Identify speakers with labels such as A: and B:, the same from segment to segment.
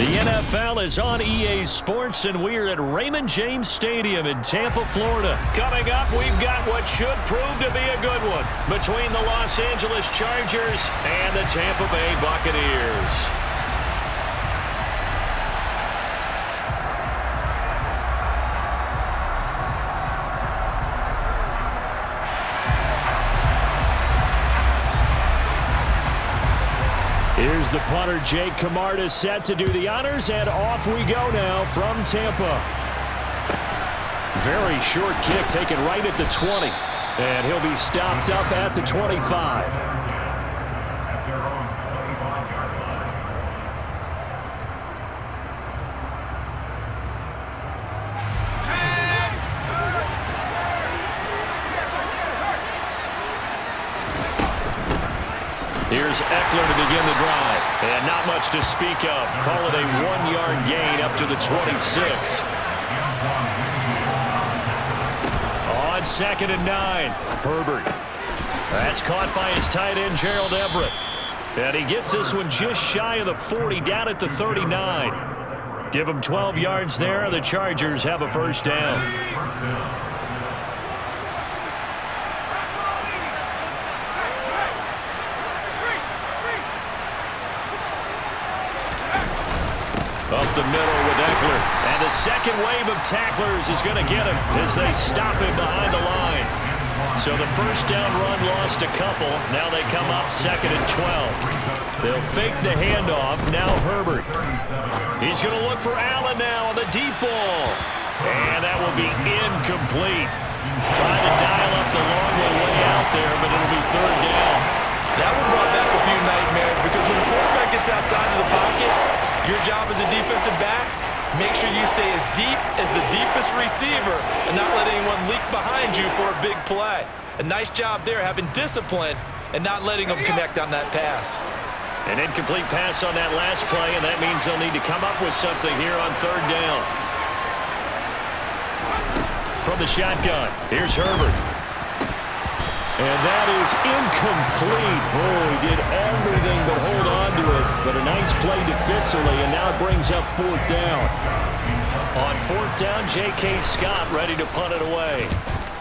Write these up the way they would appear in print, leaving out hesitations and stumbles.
A: The NFL is on EA Sports, and we're at Raymond James Stadium in Tampa, Florida. Coming up, we've got what should prove to be a good one between the Los Angeles Chargers and the Tampa Bay Buccaneers. Here's the punter, Jake Camarda, set to do the honors, and off we go now from Tampa. Very short kick taken right at the 20, and he'll be stopped up at the 25. Here's Eckler to begin the drive. And not much to speak of. Call it a 1-yard gain up to the 26. On 2nd and 9. Herbert. That's caught by his tight end, Gerald Everett. And he gets this one just shy of the 40, down at the 39. Give him 12 yards there. The Chargers have a first down. Up the middle with Eckler. And the second wave of tacklers is going to get him as they stop him behind the line. So the first down run lost a couple. Now they come up 2nd and 12. They'll fake the handoff. Now Herbert. He's going to look for Allen now on the deep ball. And that will be incomplete. Trying to dial up the long way out there, but it'll be 3rd down.
B: That one brought back a few nightmares because when the quarterback gets outside of the pocket, your job as a defensive back, make sure you stay as deep as the deepest receiver and not let anyone leak behind you for a big play. A nice job there, having discipline and not letting them connect on that pass.
A: An incomplete pass on that last play, and that means they'll need to come up with something here on 3rd down. From the shotgun, here's Herbert. And that is incomplete. Oh, he did everything but hold on to it. But a nice play defensively, and now it brings up 4th down. On 4th down, J.K. Scott ready to punt it away.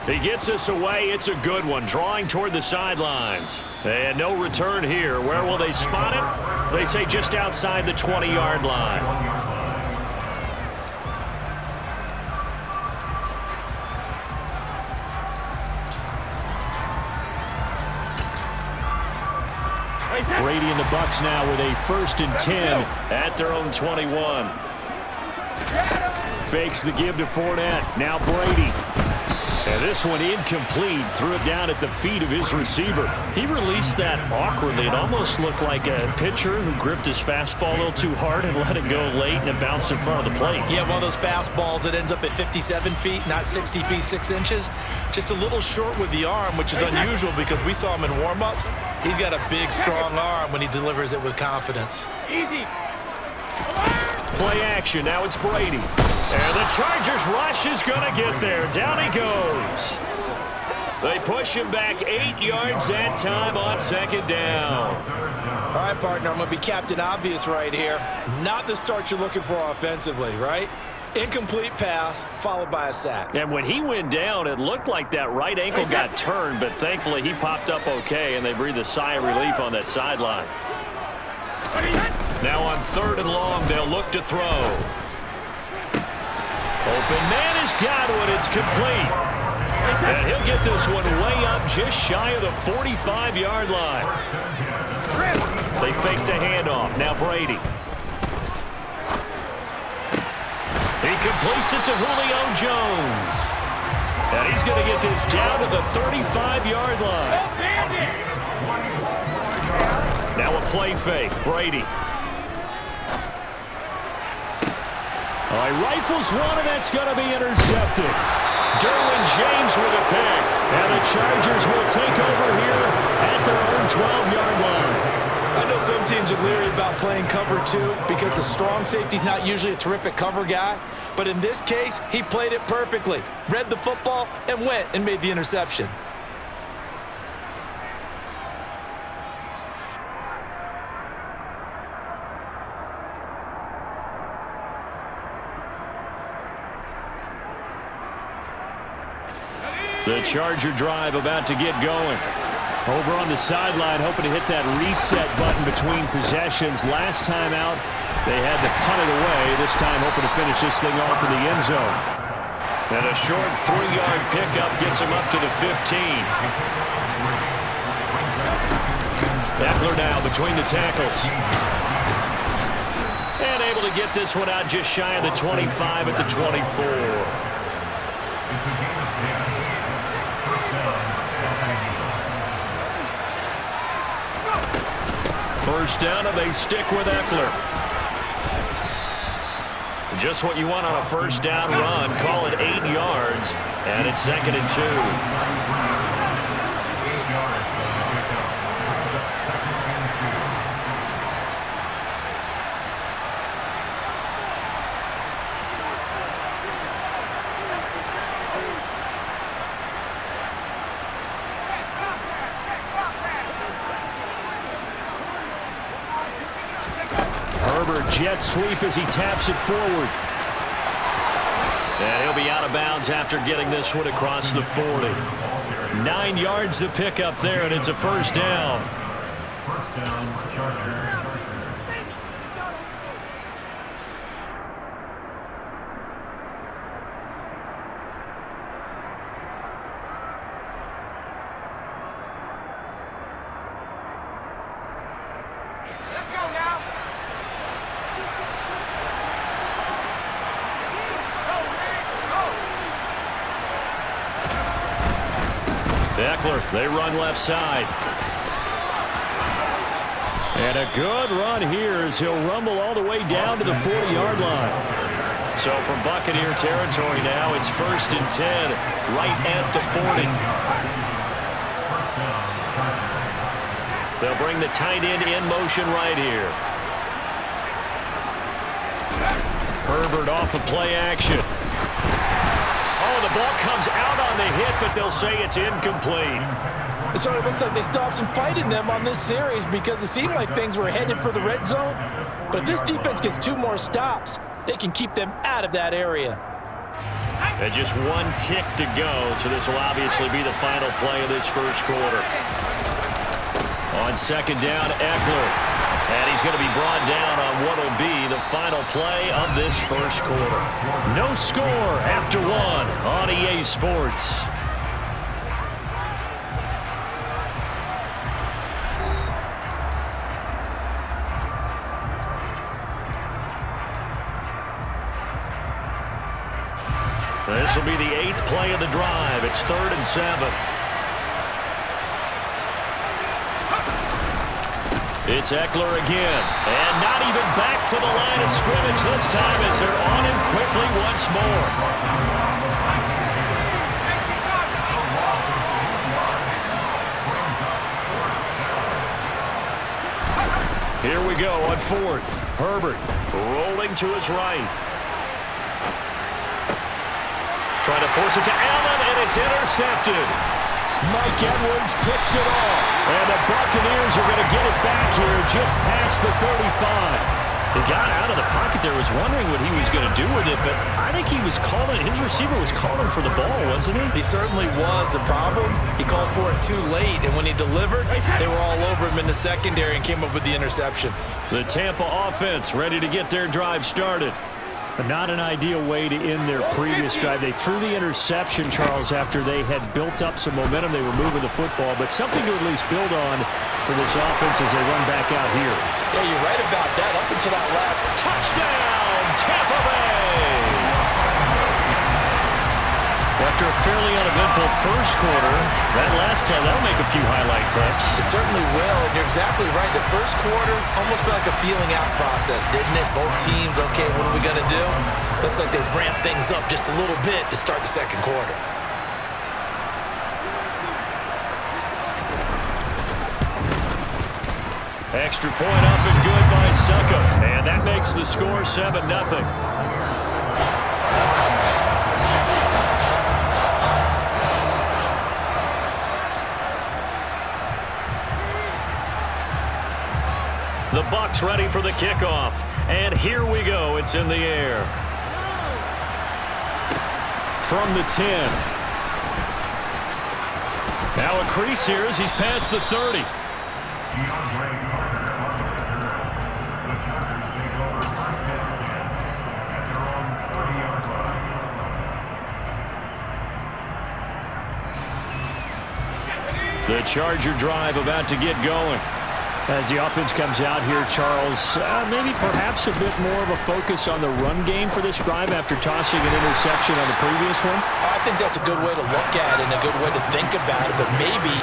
A: He gets us away. It's a good one, drawing toward the sidelines. And no return here. Where will they spot it? They say just outside the 20-yard line. Brady and the Bucs now with a 1st and 10 at their own 21. Fakes the give to Fournette. Now Brady. And this one incomplete. Threw it down at the feet of his receiver. He released that awkwardly. It almost looked like a pitcher who gripped his fastball a little too hard and let it go late, and it bounced in front of the plate.
B: Yeah, one of those fastballs that ends up at 57 feet, not 60 feet, 6 inches. Just a little short with the arm, which is unusual because we saw him in warm-ups. He's got a big, strong arm when he delivers it with confidence.
A: Easy. Play action. Now it's Brady. And the Chargers rush is going to get there. Down he goes. They push him back 8 yards that time on 2nd down.
B: All right, partner, I'm going to be Captain Obvious right here. Not the start you're looking for offensively, right? Incomplete pass followed by a sack.
A: And when he went down, it looked like that right ankle got turned, but thankfully he popped up okay, and they breathed a sigh of relief on that sideline. Now on 3rd and long, they'll look to throw. Open man has got one. It's complete. And he'll get this one way up just shy of the 45-yard line. They fake the handoff. Now Brady. He completes it to Julio Jones. And he's going to get this down to the 35-yard line. Now a play fake. Brady. Oh, he rifles one, and that's going to be intercepted. Derwin James with a pick. And the Chargers will take over here at their own 12-yard line.
B: I know some teams are leery about playing cover 2 because the strong safety's not usually a terrific cover guy. But in this case, he played it perfectly. Read the football and went and made the interception.
A: The Charger drive about to get going.
C: Over on the sideline, hoping to hit that reset button between possessions. Last time out, they had to punt it away. This time, hoping to finish this thing off in the end zone.
A: And a short 3-yard pickup gets him up to the 15. Eckler now between the tackles. And able to get this one out just shy of the 25 at the 24. First down, and they stick with Eckler. Just what you want on a first down run. Call it 8 yards, and it's 2nd and 2.
C: Jet sweep as he taps it forward.
A: And he'll be out of bounds after getting this one across the 40. 9 yards to pick up there, and it's a first down.
D: First down, Chargers.
A: Eckler, they run left side.
C: And a good run here as he'll rumble all the way down to the 40-yard line.
A: So from Buccaneer territory now, it's 1st and 10, right at the 40. They'll bring the tight end in motion right here. Herbert off of play action. Oh, the ball comes out on the hit, but they'll say it's incomplete.
B: It sort of looks like they still have some fight in them on this series because it seemed like things were headed for the red zone. But if this defense gets 2 more stops, they can keep them out of that area.
A: And just 1 tick to go, so this will obviously be the final play of this first quarter. On 2nd down, Eckler. And he's going to be brought down on what will be the final play of this first quarter. No score after 1 on EA Sports. This will be the 8th play of the drive. It's 3rd and 7. It's Eckler again, and not even back to the line of scrimmage this time as they're on him quickly once more. Here we go on 4th. Herbert rolling to his right. Trying to force it to Allen, and it's intercepted.
C: Mike Edwards picks it off.
A: And the Buccaneers are going to get it back here just past the 35. He got out of the pocket there, was wondering what he was going to do with it, but I think he was calling, his receiver was calling for the ball, wasn't he?
B: He certainly was. The problem, he called for it too late, and when he delivered, they were all over him in the secondary and came up with the interception.
A: The Tampa offense ready to get their drive started.
C: But not an ideal way to end their previous drive. They threw the interception, Charles, after they had built up some momentum. They were moving the football, but something to at least build on for this offense as they run back out here.
B: Yeah, you're right about that. Up until that last
A: touchdown, Tampa Bay! After a fairly uneventful first quarter, that last play, that'll make a few highlight clips.
B: It certainly will, and you're exactly right. The first quarter almost felt like a feeling out process, didn't it? Both teams, okay, what are we going to do? Looks like they ramped things up just a little bit to start the second quarter.
A: Extra point up and good by Succo, and that makes the score 7-0. The Bucs ready for the kickoff. And here we go. It's in the air. From the 10.
C: Now a crease here as he's past the 30. The Charger drive about to get going. As the offense comes out here, Charles, maybe perhaps a bit more of a focus on the run game for this drive after tossing an interception on the previous one?
B: I think that's a good way to look at it and a good way to think about it, but maybe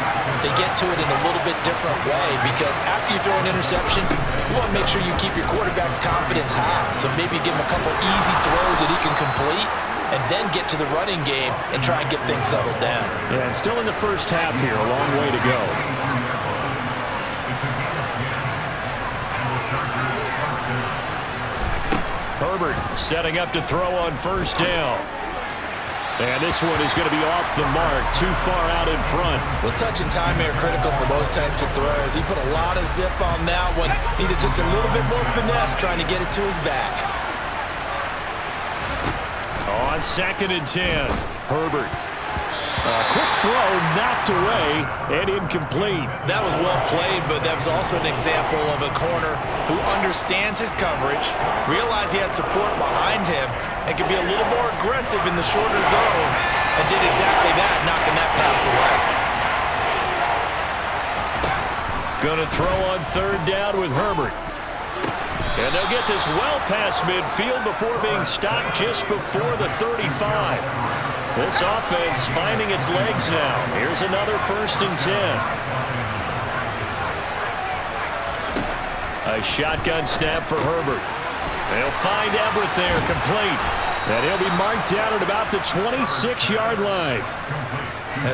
B: they get to it in a little bit different way because after you throw an interception, you want to make sure you keep your quarterback's confidence high. So maybe give him a couple easy throws that he can complete and then get to the running game and try and get things settled down.
C: Yeah, and still in the first half here, a long way to go. Herbert setting up to throw on first down. And this one is going to be off the mark, too far out in front.
B: Well, touch and time are critical for those types of throws. He put a lot of zip on that one. Needed just a little bit more finesse trying to get it to his back.
C: On 2nd and 10, Herbert. Quick throw, knocked away, and incomplete.
B: That was well played, but that was also an example of a corner who understands his coverage, realized he had support behind him, and could be a little more aggressive in the shorter zone, and did exactly that, knocking that pass away.
C: Gonna throw on 3rd down with Herbert. And they'll get this well past midfield before being stopped just before the 35. This offense finding its legs now. Here's another 1st and 10. A shotgun snap for Herbert. They'll find Everett there, complete. And he'll be marked down at about the 26-yard line.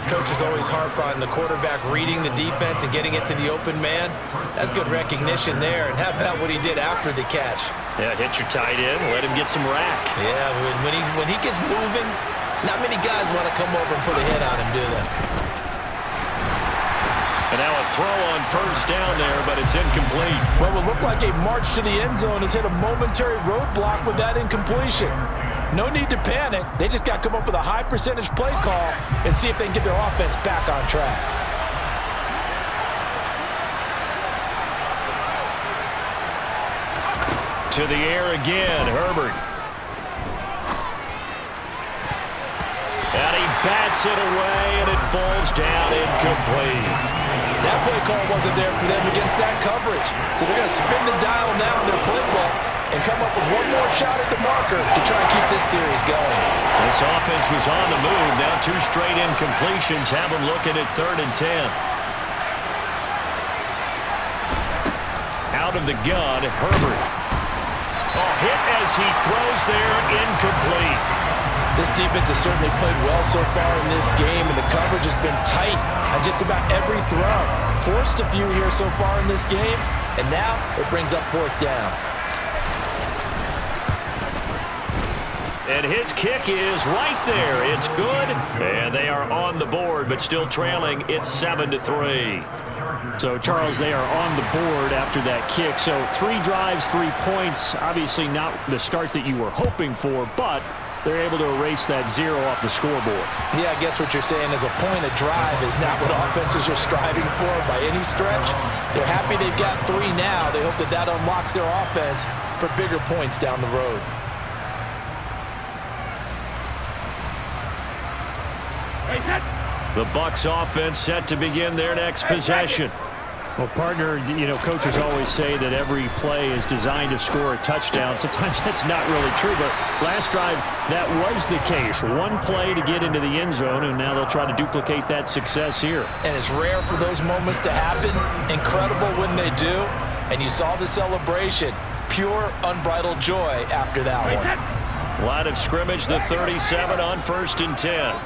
B: Coaches always harp on the quarterback reading the defense and getting it to the open man. That's good recognition there. And how about what he did after the catch?
C: Yeah, hit your tight end, let him get some rack.
B: Yeah, when he gets moving, not many guys want to come over and put a hit on him, do they?
C: And now a throw on 1st down there, but it's incomplete.
B: What would look like a march to the end zone has hit a momentary roadblock with that incompletion. No need to panic. They just got to come up with a high percentage play call and see if they can get their offense back on track.
C: To the air again, Herbert. And he bats it away, and it falls down incomplete.
B: That play call wasn't there for them against that coverage. So they're going to spin the dial now in their playbook and come up with one more shot at the marker to try and keep this series going.
C: This offense was on the move. Now 2 straight incompletions have them looking at 3rd and 10. Out of the gun, Herbert. Hit as he throws there, incomplete.
B: This defense has certainly played well so far in this game, and the coverage has been tight on just about every throw. Forced a few here so far in this game, and now it brings up 4th down.
C: And his kick is right there. It's good. And they are on the board, but still trailing. It's 7-3. So, Charles, they are on the board after that kick. So, 3 drives, 3 points. Obviously not the start that you were hoping for, but they're able to erase that 0 off the scoreboard.
B: Yeah, I guess what you're saying is a point of drive is not what offenses are striving for by any stretch. They're happy they've got 3 now. They hope that that unlocks their offense for bigger points down the road.
C: The Bucs offense set to begin their next possession. Well, partner, coaches always say that every play is designed to score a touchdown. Sometimes that's not really true, but last drive, that was the case. 1 play to get into the end zone, and now they'll try to duplicate that success here.
B: And it's rare for those moments to happen. Incredible when they do. And you saw the celebration. Pure, unbridled joy after that one.
C: Line of scrimmage, the 37 on 1st and 10.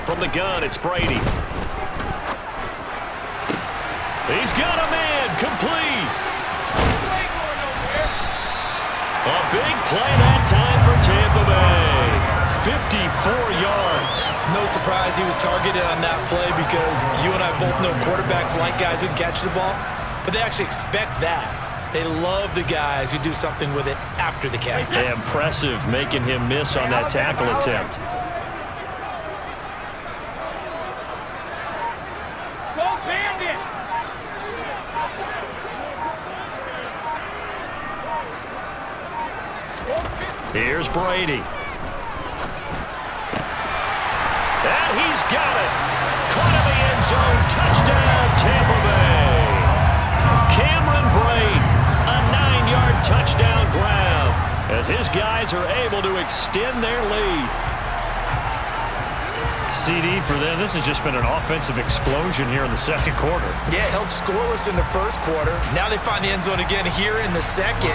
C: From the gun, it's Brady. He's got a man, complete. A big play that time for Tampa Bay. 54 yards.
B: No surprise he was targeted on that play because you and I both know quarterbacks like guys who can catch the ball, but they actually expect that. They love the guys who do something with it after the catch.
C: Yeah, impressive making him miss on that tackle attempt. Here's Brady. And he's got it. Caught in the end zone. Touchdown, Tampa Bay. Cameron Brate, a 9-yard touchdown grab as his guys are able to extend their lead. CD for them. This has just been an offensive explosion here in the second quarter.
B: Yeah, held scoreless in the first quarter. Now they find the end zone again here in the second.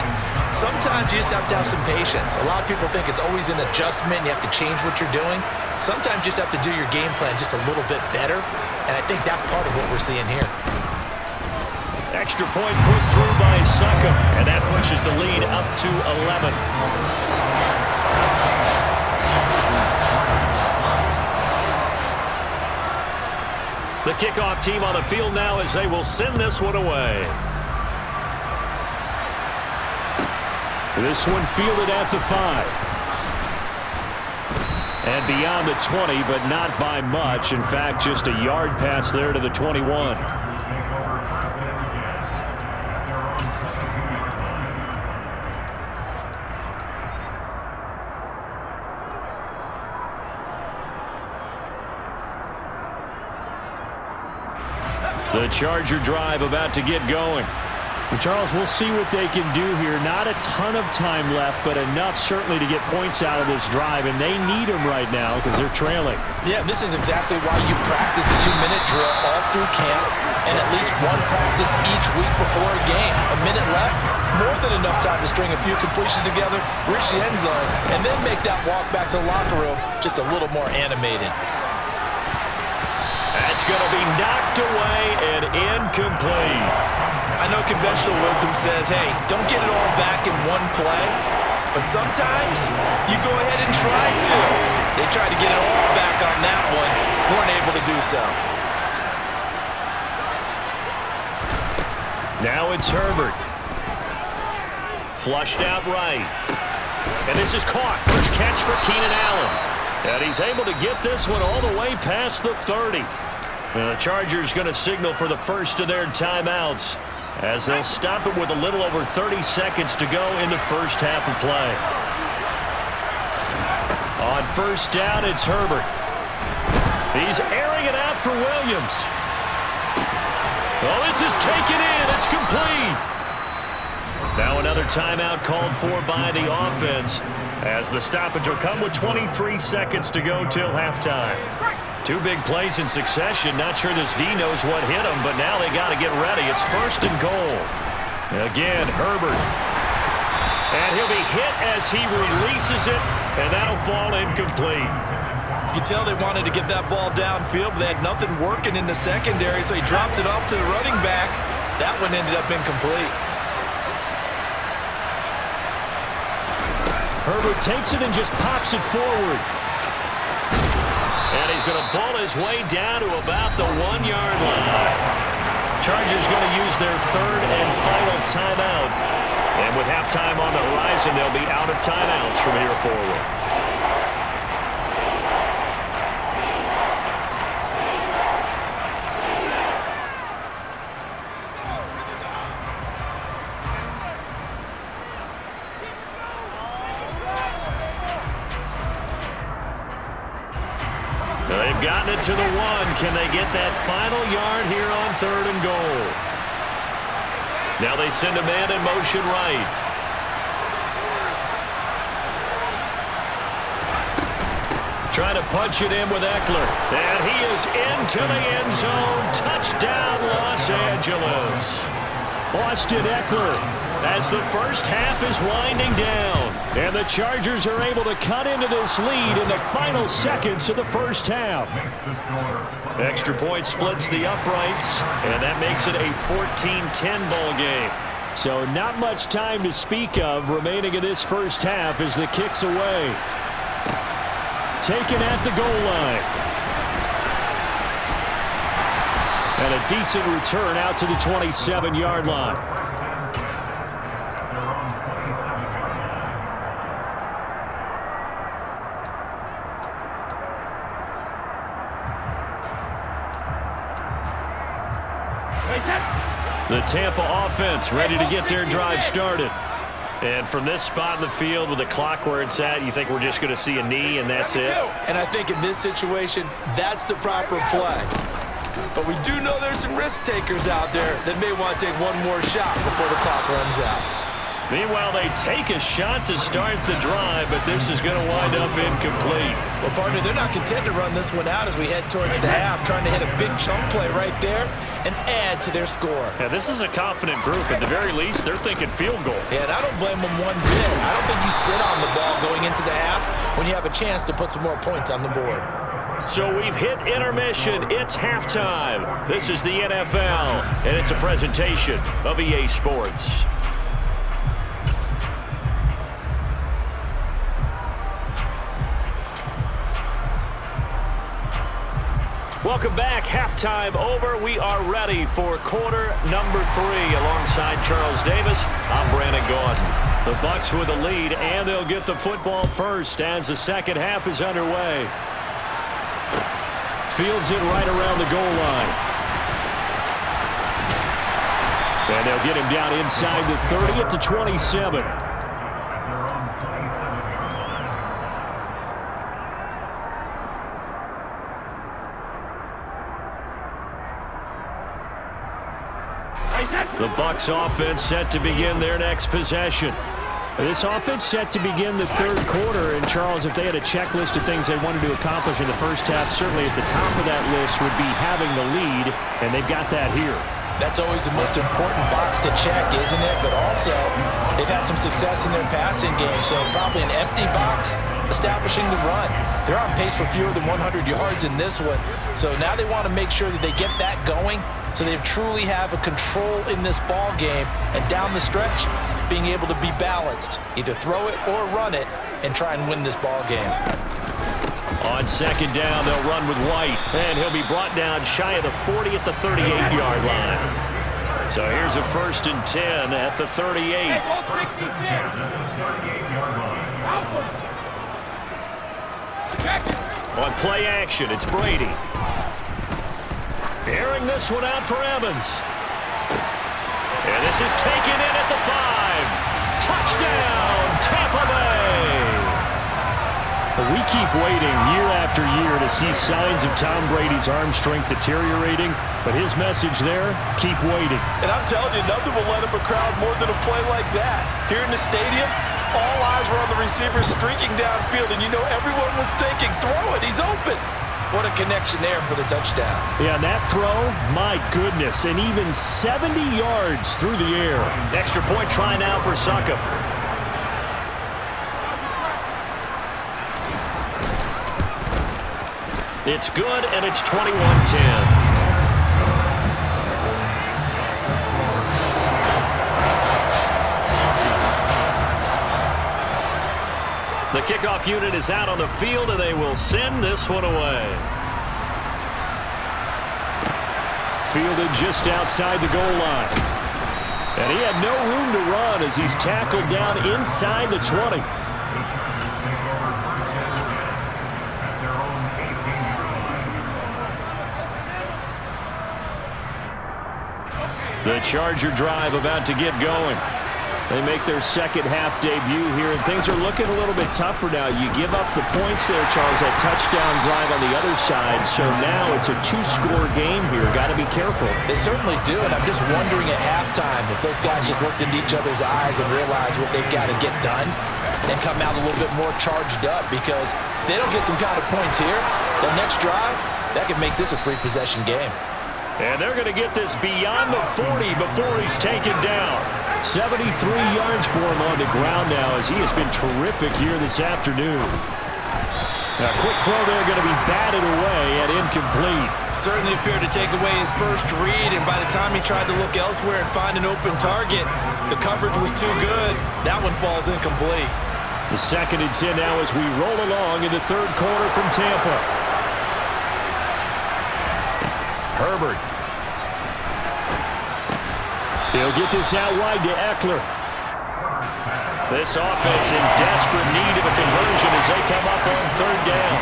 B: Sometimes you just have to have some patience. A lot of people think it's always an adjustment. You have to change what you're doing. Sometimes you just have to do your game plan just a little bit better. And I think that's part of what we're seeing here.
C: Extra point put through by Suckup, and that pushes the lead up to 11. The kickoff team on the field now as they will send this one away. This one fielded at the 5. And beyond the 20, but not by much. In fact, just a yard pass there to the 21. The Charger drive about to get going. Well, Charles, we'll see what they can do here. Not a ton of time left, but enough certainly to get points out of this drive, and they need them right now because they're trailing.
B: Yeah, this is exactly why you practice a 2-minute drill all through camp and at least one practice each week before a game. A minute left, more than enough time to string a few completions together, reach the end zone, and then make that walk back to the locker room just a little more animated.
C: That's going to be knocked away and incomplete.
B: I know conventional wisdom says, hey, don't get it all back in one play. But sometimes you go ahead and try to. They tried to get it all back on that one. Weren't able to do so.
C: Now it's Herbert. Flushed out right. And this is caught. First catch for Keenan Allen. And he's able to get this one all the way past the 30. And the Chargers going to signal for the first of their timeouts as they'll stop it with a little over 30 seconds to go in the first half of play. On first down, it's Herbert. He's airing it out for Williams. Oh, this is taken in. It's complete. Now another timeout called for by the offense as the stoppage will come with 23 seconds to go till halftime. Two big plays in succession. Not sure this D knows what hit him, but now they got to get ready. It's first and goal. Again, Herbert. And he'll be hit as he releases it, and that'll fall incomplete.
B: You can tell they wanted to get that ball downfield, but they had nothing working in the secondary, so he dropped it off to the running back. That one ended up incomplete.
C: Herbert takes it and just pops it forward. And he's going to ball his way down to about the 1-yard line. Chargers going to use their third and final timeout. And with halftime on the horizon, they'll be out of timeouts from here forward. They've gotten it to the 1. Can they get that final yard here on third and goal? Now they send a man in motion right. Trying to punch it in with Eckler. And he is into the end zone. Touchdown, Los Angeles. Austin Eckler as the first half is winding down. And the Chargers are able to cut into this lead in the final seconds of the first half. Extra point splits the uprights, and that makes it a 14-10 ball game. So not much time to speak of remaining in this first half as the kick's away. Taken at the goal line. And a decent return out to the 27-yard line. The Tampa offense ready to get their drive started. And from this spot in the field with the clock where it's at, you think we're just going to see a knee and that's it?
B: And I think in this situation, that's the proper play. But we do know there's some risk takers out there that may want to take one more shot before the clock runs out.
C: Meanwhile, they take a shot to start the drive, but this is going to wind up incomplete.
B: Well, partner, they're not content to run this one out as we head towards the half, trying to hit a big chunk play right there and add to their score.
C: Yeah, this is a confident group. At the very least, they're thinking field goal.
B: Yeah, and I don't blame them one bit. I don't think you sit on the ball going into the half when you have a chance to put some more points on the board.
C: So we've hit intermission. It's halftime. This is the NFL, and it's a presentation of EA Sports. Welcome back. Halftime over. We are ready for quarter number 3. Alongside Charles Davis, I'm Brandon Gordon. The Bucs with the lead, and they'll get the football first as the second half is underway. Fields it right around the goal line. And they'll get him down inside the 30 at the 27. The Bucs offense set to begin their next possession. This offense set to begin the third quarter, and Charles, if they had a checklist of things they wanted to accomplish in the first half, certainly at the top of that list would be having the lead, and they've got that here.
B: That's always the most important box to check, isn't it? But also, they've had some success in their passing game, so probably an empty box establishing the run. They're on pace for fewer than 100 yards in this one, so now they want to make sure that they get that going so they truly have a control in this ball game, and down the stretch, being able to be balanced. Either throw it or run it and try and win this ball game.
C: On second down, they'll run with White, and he'll be brought down shy of the 40 at the 38-yard line. So here's a 1st and 10 at the 38. On play action, it's Brady. Airing this one out for Evans. And this is taken in at the 5. Touchdown, Tampa Bay. We keep waiting year after year to see signs of Tom Brady's arm strength deteriorating, but his message there, keep waiting.
B: And I'm telling you, nothing will let up a crowd more than a play like that. Here in the stadium, all eyes were on the receiver streaking downfield, and you know everyone was thinking, throw it, he's open. What a connection there for the touchdown.
C: Yeah, and that throw, my goodness, and even 70 yards through the air. Extra point try now for Succop. It's good, and it's 21-10. The kickoff unit is out on the field, and they will send this one away. Fielded just outside the goal line. And he had no room to run as he's tackled down inside the 20. The Charger drive about to get going. They make their second half debut here, and things are looking a little bit tougher now. You give up the points there, Charles, that touchdown drive on the other side, so now it's a 2-score game here. Got to be careful.
B: They certainly do, and I'm just wondering at halftime if those guys just looked into each other's eyes and realized what they've got to get done and come out a little bit more charged up, because if they don't get some kind of points here, the next drive, that could make this a free possession game.
C: And they're going to get this beyond the 40 before he's taken down. 73 yards for him on the ground now as he has been terrific here this afternoon. A quick throw there going to be batted away and incomplete.
B: Certainly appeared to take away his first read, and by the time he tried to look elsewhere and find an open target, the coverage was too good. That one falls incomplete.
C: The 2nd and 10 now as we roll along in the third quarter from Tampa. Herbert. He'll get this out wide to Eckler. This offense in desperate need of a conversion as they come up on 3rd down.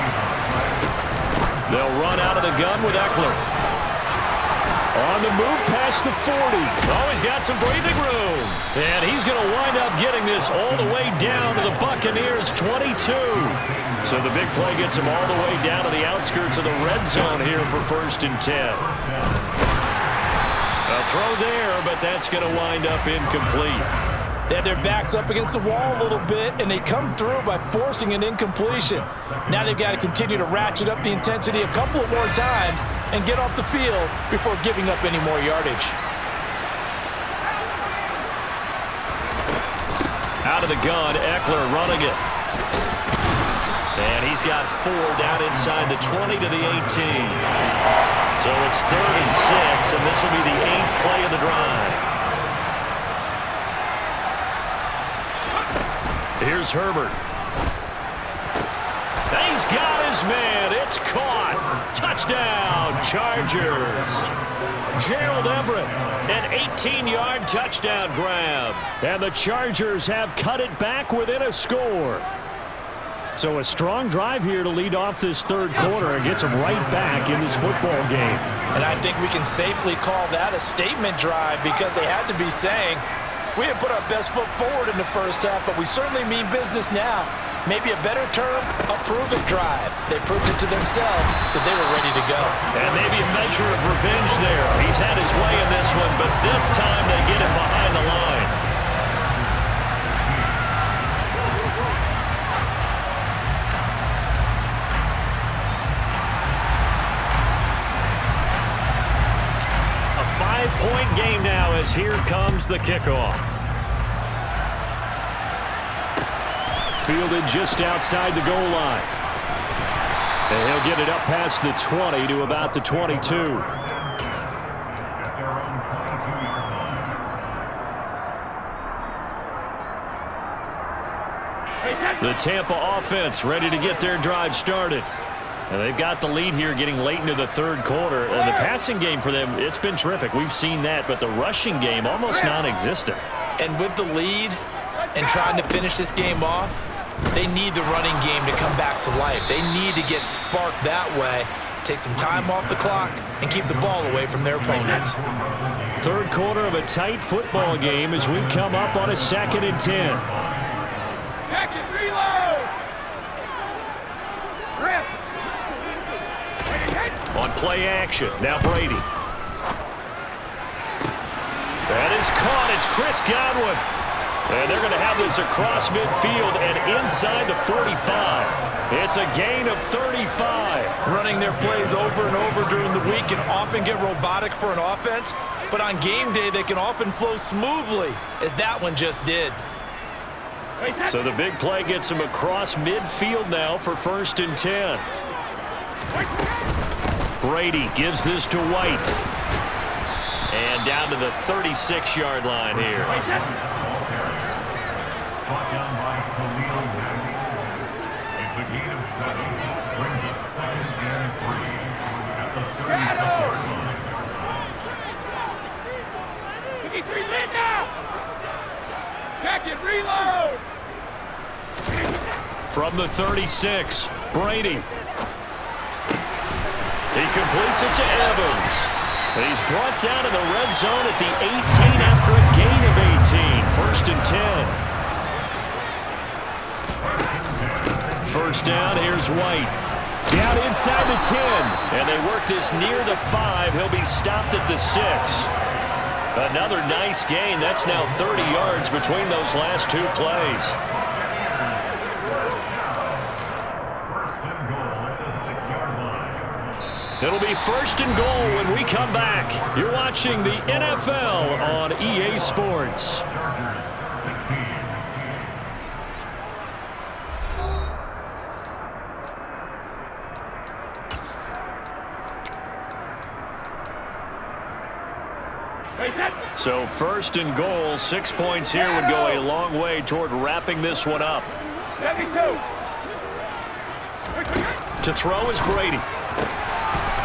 C: They'll run out of the gun with Eckler. On the move past the 40. Oh, he's got some breathing room. And he's going to wind up getting this all the way down to the Buccaneers' 22. So the big play gets him all the way down to the outskirts of the red zone here for 1st and 10. A throw there, but that's going to wind up incomplete.
B: They had their backs up against the wall a little bit, and they come through by forcing an incompletion. Now they've got to continue to ratchet up the intensity a couple of more times and get off the field before giving up any more yardage.
C: Out of the gun, Eckler running it. And he's got 4 down inside the 20 to the 18. So it's 3rd and 6, and this will be the 8th play of the drive. Here's Herbert. He's got his man. It's caught. Touchdown, Chargers. Gerald Everett, an 18-yard touchdown grab. And the Chargers have cut it back within a score. So a strong drive here to lead off this 3rd quarter and gets them right back in this football game.
B: And I think we can safely call that a statement drive because they had to be saying, we didn't put our best foot forward in the first half, but we certainly mean business now. Maybe a better term, a prove-it drive. They proved it to themselves that they were ready to go.
C: And maybe a measure of revenge there. He's had his way in this one, but this time they get him behind the line. A 5-point game now as here comes the kickoff. Fielded just outside the goal line. And he'll get it up past the 20 to about the 22. The Tampa offense ready to get their drive started. And they've got the lead here getting late into the 3rd quarter. And the passing game for them, it's been terrific. We've seen that, but the rushing game almost non-existent.
B: And with the lead and trying to finish this game off, they need the running game to come back to life. They need to get sparked that way, take some time off the clock, and keep the ball away from their opponents.
C: 3rd quarter of a tight football game as we come up on a 2nd and 10. On play action, now Brady. That is caught. It's Chris Godwin. And they're going to have this across midfield and inside the 45. It's a gain of 35.
B: Running their plays over and over during the week can often get robotic for an offense, but on game day they can often flow smoothly, as that one just did.
C: So the big play gets him across midfield now for 1st and 10. Brady gives this to White. And down to the 36-yard line here.
D: Brought down by Khalil Mack. It's a gain of 7. Brings up 2nd and 3 at the 36-yard line.
E: 53 lit now. Jacket reload.
C: From the 36, Brady. He completes it to Evans. He's brought down in the red zone at the 18 after a gain of 18. 1st and 10. 1st down, here's White. Down inside the 10. And they work this near the 5. He'll be stopped at the 6. Another nice gain. That's now 30 yards between those last 2 plays.
D: First and goal at the 6-yard line.
C: It'll be 1st and goal when we come back. You're watching the NFL on EA Sports.
D: Chargers 16.
C: So 1st and goal, 6 points here would go a long way toward wrapping this one up.
E: 72.
C: To throw is Brady.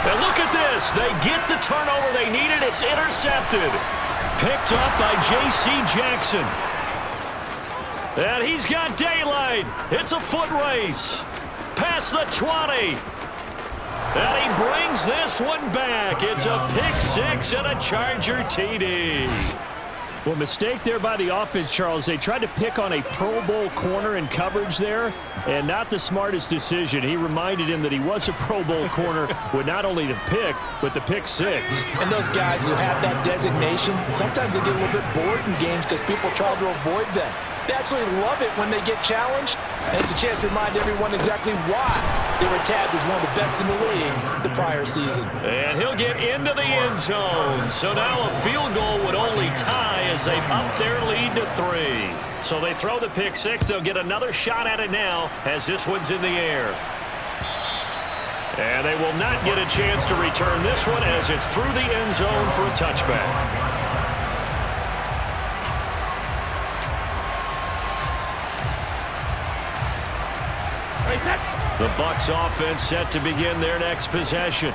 C: And look at this. They get the turnover they needed. It's intercepted. Picked up by J.C. Jackson. And he's got daylight. It's a foot race. Past the 20.
A: And he brings this one back. It's a pick six and a Charger TD.
C: Well, mistake there by the offense, Charles. They tried to pick on a Pro Bowl corner in coverage there, and not the smartest decision. He reminded him that he was a Pro Bowl corner with not only the pick, but the pick six.
B: And those guys who have that designation, sometimes they get a little bit bored in games because people try to avoid them. They absolutely love it when they get challenged, and it's a chance to remind everyone exactly why they were tagged as one of the best in the league the prior season.
A: And he'll get into the end zone. So now a field goal would only tie as they've upped their lead to 3. So they throw the pick six. They'll get another shot at it now as this one's in the air. And they will not get a chance to return this one as it's through the end zone for a touchback. The Bucs offense set to begin their next possession.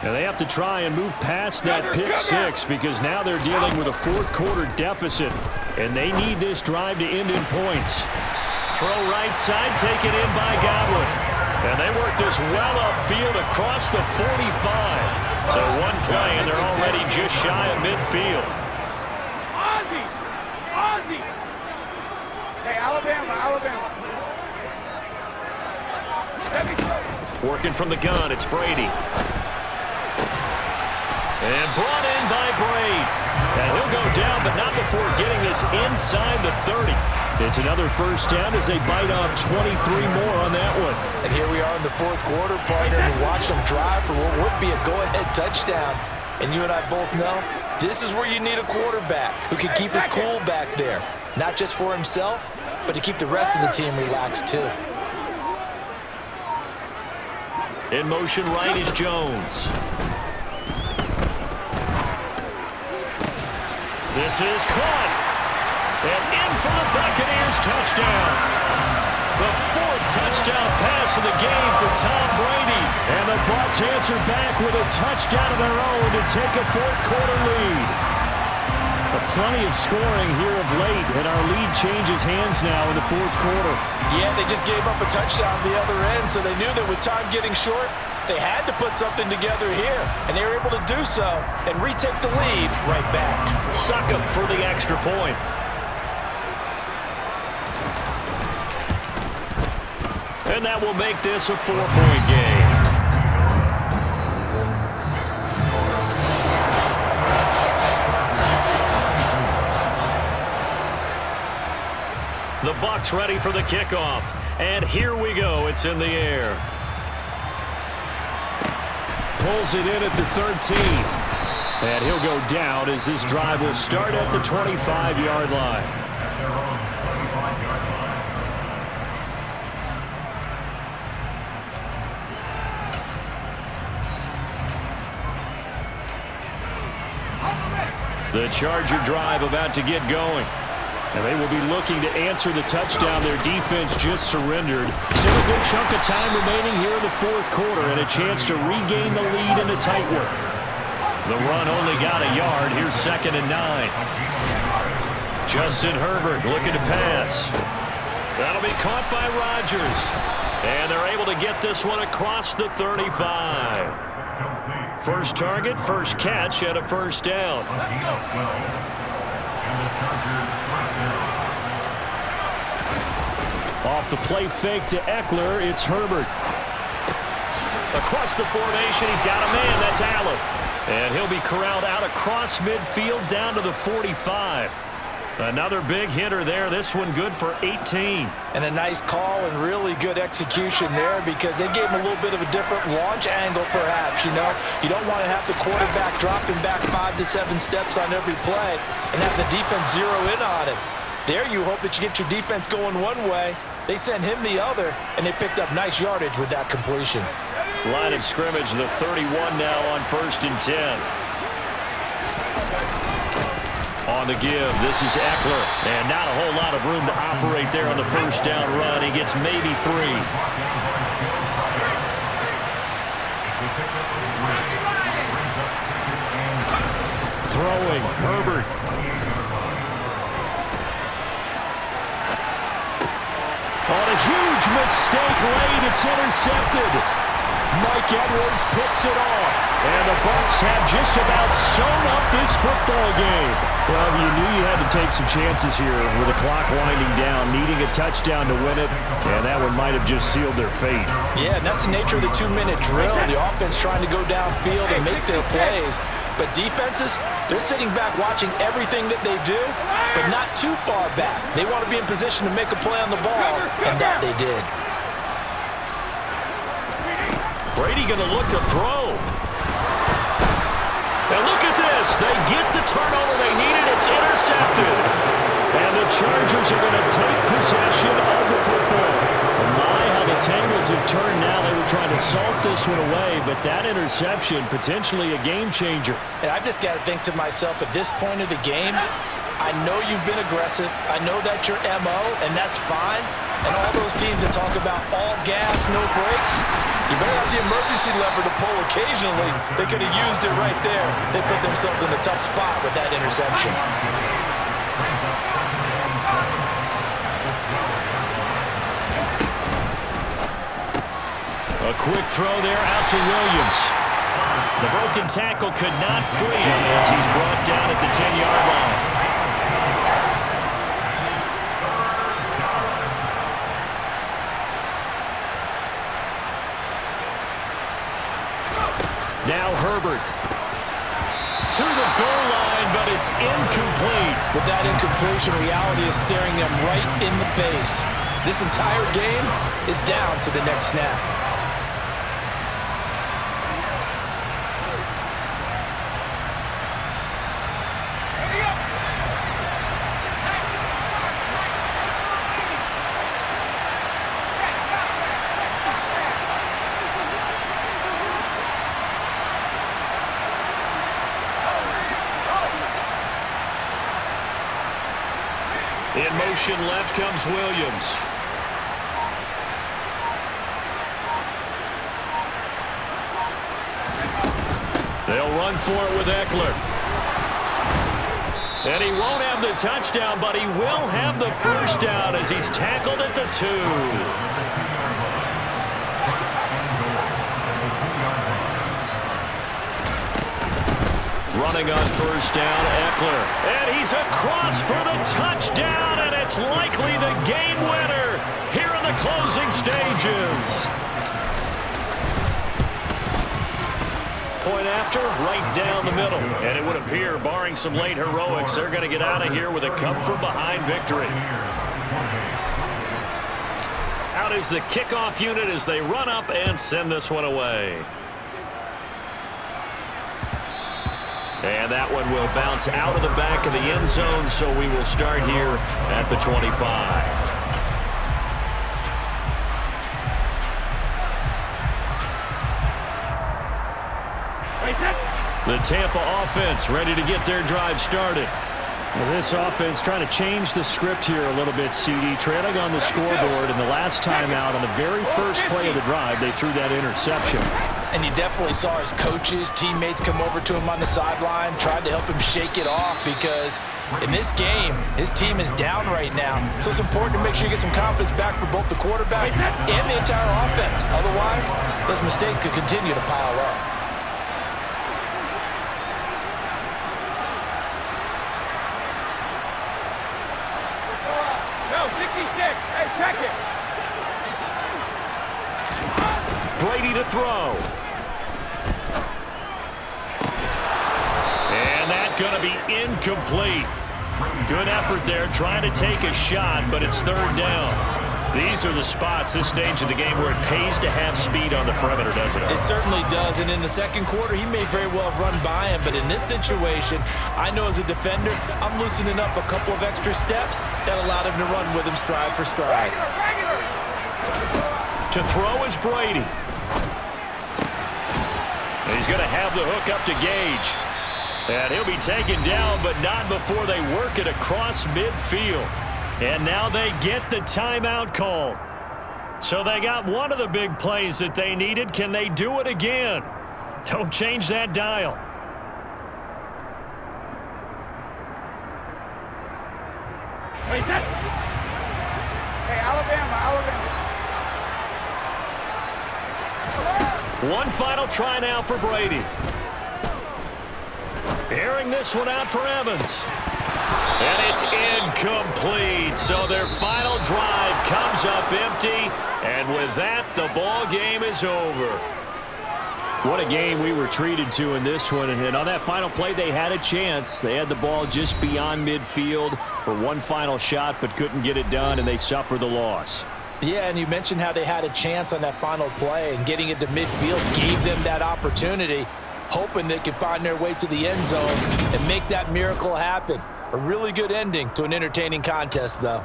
A: And they have to try and move past that pick six because now they're dealing with a fourth quarter deficit. And they need this drive to end in points. Throw right side taken in by Godwin. And they work this well upfield across the 45. So one play and they're already just shy of midfield.
E: Ozzie! Hey, Alabama.
A: Working from the gun, it's Brady. And brought in by Braid. And he'll go down, but not before getting this inside the 30. It's another first down as they bite off 23 more on that one.
B: And here we are in the fourth quarter, partner, and watch them drive for what would be a go-ahead touchdown. And you and I both know this is where you need a quarterback who can keep his cool back there. Not just for himself, but to keep the rest of the team relaxed too.
A: In motion right is Jones. This is caught. And in for the Buccaneers touchdown. The fourth touchdown pass of the game for Tom Brady. And the Bucs answer back with a touchdown of their own to take a fourth quarter lead. Plenty of scoring here of late, and our lead changes hands now in the fourth quarter.
B: Yeah, they just gave up a touchdown on the other end, so they knew that with time getting short, they had to put something together here, and they were able to do so and retake the lead right back.
A: Suck up for the extra point. And that will make this a 4-point game. The Bucs ready for the kickoff. And here we go. It's in the air. Pulls it in at the 13. And he'll go down as this drive will start at the 25-yard line. The Charger drive about to get going. And they will be looking to answer the touchdown their defense just surrendered. Still a good chunk of time remaining here in the fourth quarter and a chance to regain the lead in a tight one. The run only got a yard. Here's 2nd and 9. Justin Herbert looking to pass. That'll be caught by Rodgers. And they're able to get this one across the 35. First target, first catch, and a first down. Off the play fake to Eckler, it's Herbert. Across the formation, he's got a man, that's Allen. And he'll be corralled out across midfield down to the 45. Another big hitter there, this one good for 18.
B: And a nice call and really good execution there because they gave him a little bit of a different launch angle perhaps, you know. You don't want to have the quarterback dropping back 5 to 7 steps on every play and have the defense zero in on it. There you hope that you get your defense going one way. They sent him the other, and they picked up nice yardage with that completion.
A: Line of scrimmage, the 31 now on 1st and 10. On the give, this is Eckler. And not a whole lot of room to operate there on the first down run. He gets maybe 3. Throwing, Herbert. On a huge mistake late, it's intercepted. Mike
C: Mike Edwards picks it off. And the Bucs have just about sewn up this football game. Well, you knew you had to take some chances here with the clock winding down, needing a touchdown to win it, and that one might have just sealed their fate.
B: Yeah, and that's the nature of the 2-minute drill. The offense trying to go downfield and make their plays. But defenses, they're sitting back watching everything that they do, but not too far back. They want to be in position to make a play on the ball, and that they did.
C: Brady going to look to throw. And look at this. They get the turnover they needed. It's intercepted. And the Chargers are going to take possession of the football. And my, how the tables have turned now. They were trying to salt this one away, but that interception, potentially a game changer.
B: And I just got to think to myself, at this point of the game, I know you've been aggressive. I know that's your MO, and that's fine. And all those teams that talk about all gas, no brakes, you better have the emergency lever to pull occasionally. They could have used it right there. They put themselves in a tough spot with that interception.
C: A quick throw there out to Williams. The broken tackle could not free him as he's brought down at the 10-yard line. Now Herbert to the goal line, but it's incomplete.
B: With that incompletion, reality is staring them right in the face. This entire game is down to the next snap.
C: In motion left comes Williams. They'll run for it with Eckler. And he won't have the touchdown, but he will have the first down as he's tackled at the 2. Running on first down, Eckler. And he's across for the touchdown, and it's likely the game winner here in the closing stages. Point after, right down the middle. And it would appear, barring some late heroics, they're going to get out of here with a come-from-behind victory. Out is the kickoff unit as they run up and send this one away. And that one will bounce out of the back of the end zone, so we will start here at the 25. The Tampa offense ready to get their drive started. Well, this offense trying to change the script here a little bit, CD. Trailing on the scoreboard, and the last time out on the very first play of the drive, they threw that interception.
B: And you definitely saw his coaches, teammates come over to him on the sideline, tried to help him shake it off because in this game, his team is down right now. So it's important to make sure you get some confidence back for both the quarterback and the entire offense. Otherwise, those mistakes could continue to pile up.
E: Hey, check it.
C: Brady to throw. And that's going to be incomplete. Good effort there trying to take a shot, but it's third down. These are the spots, this stage of the game, where it pays to have speed on the perimeter, doesn't it?
B: It certainly does, and in the second quarter, he may very well have run by him, but in this situation, I know as a defender, I'm loosening up a couple of extra steps that allowed him to run with him stride for stride.
C: To throw is Brady. And he's going to have the hook up to Gage. And he'll be taken down, but not before they work it across midfield. And now they get the timeout call. So they got one of the big plays that they needed. Can they do it again? Don't change that dial.
E: Hey, Alabama.
C: One final try now for Brady. Airing this one out for Evans. And it's incomplete. So their final drive comes up empty. And with that, the ball game is over. What a game we were treated to in this one. And on that final play, they had a chance. They had the ball just beyond midfield for one final shot, but couldn't get it done, and they suffered the loss.
B: Yeah, and you mentioned how they had a chance on that final play, and getting it to midfield gave them that opportunity, hoping they could find their way to the end zone and make that miracle happen. A really good ending to an entertaining contest, though.